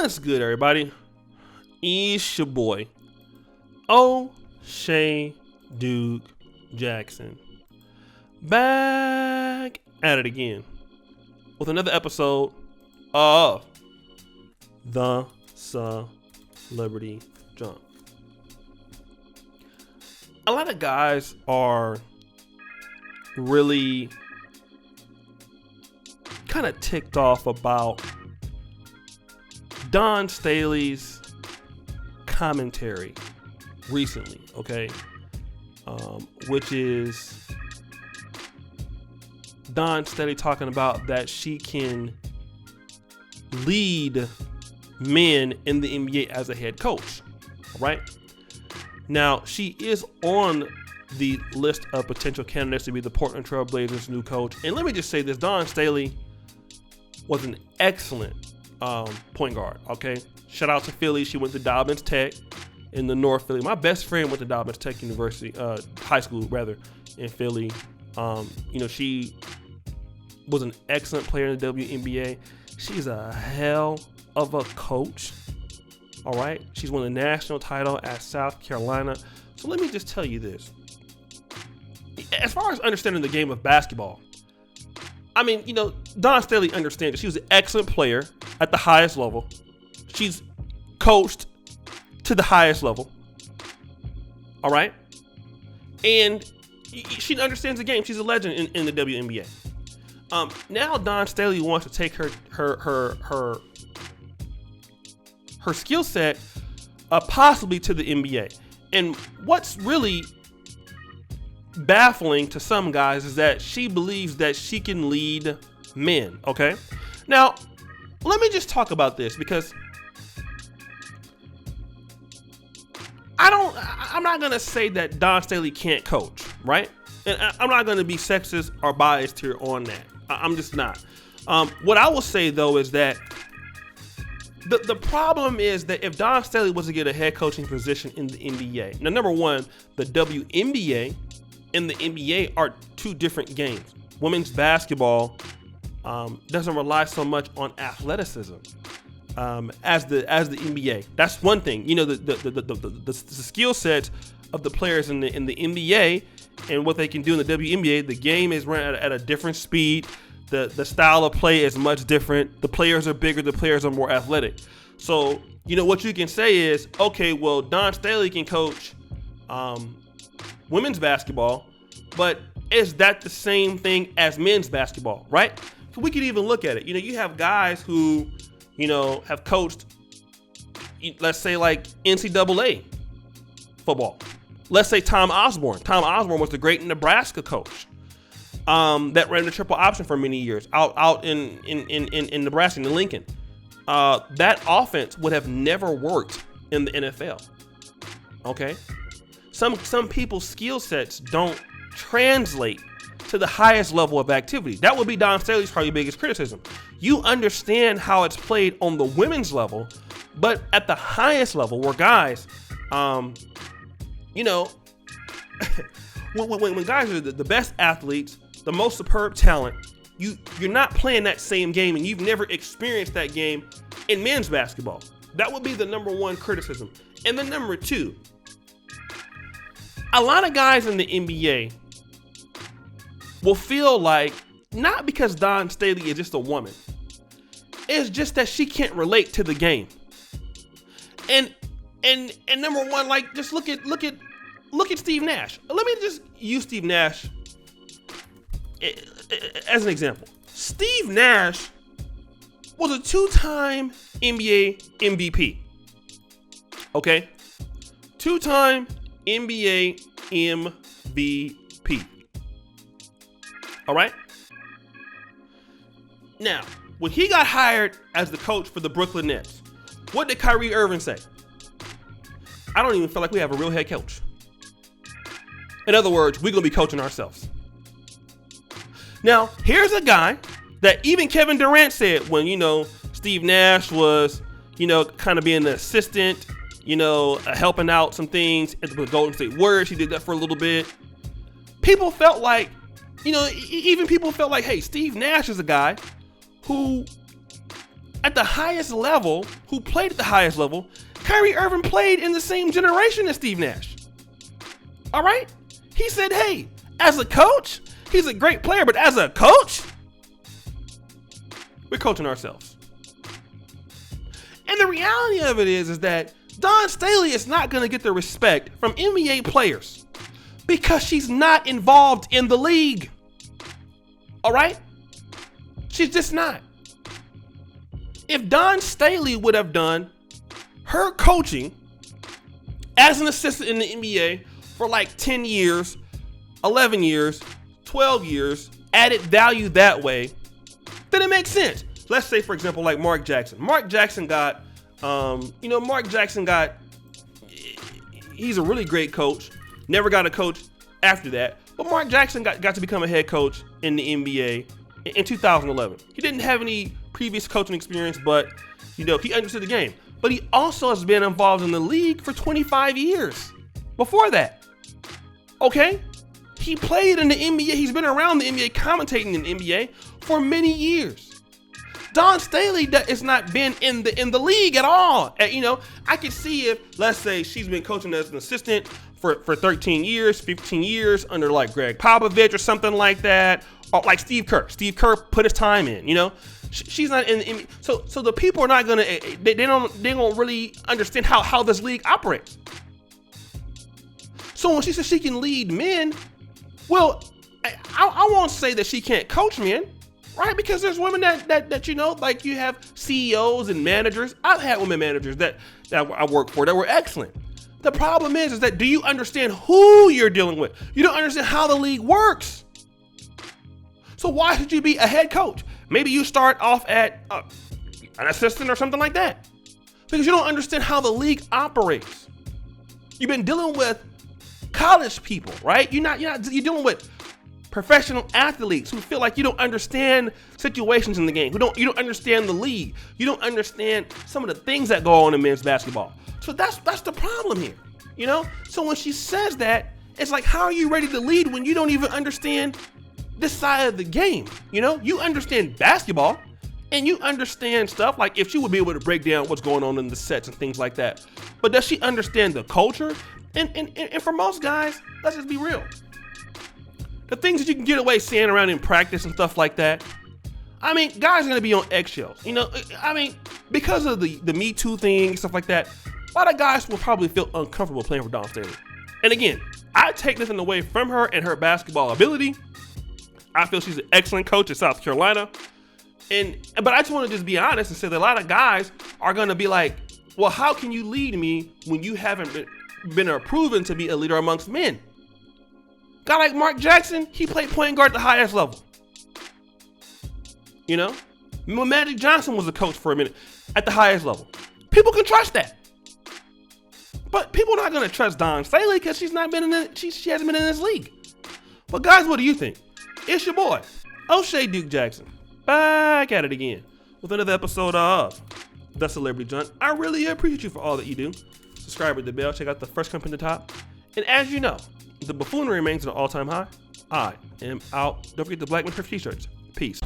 What's good, everybody? It's your boy, O'Shea Duke Jackson. Back at it again with another episode of The Celebrity Jump. A lot of guys are really kind of ticked off about Don Staley's commentary recently, okay? Which is Don Staley talking about that she can lead men in the NBA as a head coach, right? Now, she is on the list of potential candidates to be the Portland Trail Blazers' new coach. And let me just say this, Don Staley was an excellent point guard, okay? Shout out to Philly. She went to Dobbins Tech in the North Philly. My best friend went to Dobbins Tech University, high school rather, in Philly. She was an excellent player in the WNBA. She's a hell of a coach, all right? She's won the national title at South Carolina. So let me just tell you this. As far as understanding the game of basketball, I mean, Don Staley understands that she was an excellent player at the highest level. She's coached to the highest level. All right? And she understands the game. She's a legend in the WNBA. Now Don Staley wants to take her skill set possibly to the NBA. And what's really baffling to some guys is that she believes that she can lead men, okay? Now, let me just talk about this because I'm not going to say that Don Staley can't coach, right? And I'm not going to be sexist or biased here on that. I'm just not. What I will say, though, is that the problem is that if Don Staley was to get a head coaching position in the NBA, now, number one, the WNBA and the NBA are two different games. Women's basketball doesn't rely so much on athleticism as the NBA. That's one thing. The skill sets of the players in the NBA and what they can do in the WNBA. The game is run at a different speed. The style of play is much different. The players are bigger. The players are more athletic. So what you can say is, okay, well, Don Staley can coach women's basketball, but is that the same thing as men's basketball, right? So we could even look at it. You have guys who, have coached, let's say, like NCAA football. Let's say Tom Osborne. Tom Osborne was the great Nebraska coach that ran the triple option for many years out in Nebraska, in Lincoln. That offense would have never worked in the NFL. Okay? Some people's skill sets don't translate to the highest level of activity. That would be Don Staley's probably biggest criticism. You understand how it's played on the women's level, but at the highest level where guys, when guys are the best athletes, the most superb talent, you're not playing that same game and you've never experienced that game in men's basketball. That would be the number one criticism. And then number two, a lot of guys in the NBA will feel like, not because Don Staley is just a woman, it's just that she can't relate to the game. And number one, like, just look at Steve Nash. Let me just use Steve Nash as an example. Steve Nash was a two-time NBA MVP. Okay? Two-time NBA MVP. All right? Now, when he got hired as the coach for the Brooklyn Nets, what did Kyrie Irving say? I don't even feel like we have a real head coach. In other words, we're going to be coaching ourselves. Now, here's a guy that even Kevin Durant said when, Steve Nash was, kind of being an assistant, helping out some things at the Golden State Warriors. He did that for a little bit. People felt like, even people felt like, hey, Steve Nash is a guy who at the highest level, who played at the highest level, Kyrie Irving played in the same generation as Steve Nash. All right? He said, hey, as a coach, he's a great player, but as a coach, we're coaching ourselves. And the reality of it is that Dawn Staley is not going to get the respect from NBA players because she's not involved in the league. All right? She's just not. If Dawn Staley would have done her coaching as an assistant in the NBA for like 10 years, 11 years, 12 years, added value that way, then it makes sense. Let's say, for example, like Mark Jackson. Mark Jackson got, he's a really great coach. Never got a coach after that. But Mark Jackson got to become a head coach in the NBA in 2011. He didn't have any previous coaching experience, but, he understood the game. But he also has been involved in the league for 25 years before that. Okay? He played in the NBA. He's been around the NBA, commentating in the NBA for many years. Dawn Staley has not been in the league at all. I could see if, let's say, she's been coaching as an assistant for 13 years, 15 years under like Greg Popovich or something like that, or like Steve Kerr. Steve Kerr put his time in. She's not in the NBA. So the people are not gonna. They don't really understand how this league operates. So when she says she can lead men, well, I won't say that she can't coach men. Right, because there's women that like you have CEOs and managers. I've had women managers that I work for that were excellent. The problem is that do you understand who you're dealing with? You don't understand how the league works. So why should you be a head coach? Maybe you start off at an assistant or something like that, because you don't understand how the league operates. You've been dealing with college people, right? You're dealing with professional athletes who feel like you don't understand situations in the game. You don't understand the league. You don't understand some of the things that go on in men's basketball. So that's the problem here. So when she says that, it's like, how are you ready to lead when you don't even understand this side of the game? You understand basketball and you understand stuff like if she would be able to break down what's going on in the sets and things like that. But does she understand the culture? And for most guys, let's just be real. The things that you can get away saying around in practice and stuff like that. Guys are going to be on eggshells. Because of the Me Too thing, stuff like that, a lot of guys will probably feel uncomfortable playing for Dawn Staley. And again, I take nothing away from her and her basketball ability. I feel she's an excellent coach at South Carolina. But I just want to just be honest and say that a lot of guys are going to be like, well, how can you lead me when you haven't been proven to be a leader amongst men? Guy like Mark Jackson, he played point guard at the highest level. When Magic Johnson was a coach for a minute at the highest level. People can trust that. But people are not going to trust Dawn Staley because she hasn't been in this league. But guys, what do you think? It's your boy, O'Shea Duke Jackson, back at it again with another episode of The Celebrity Junt. I really appreciate you for all that you do. Subscribe with the bell. Check out the first company at the top. And as you know, the buffoonery remains at an all-time high. I am out. Don't forget the Black Men Thrift t-shirts. Peace.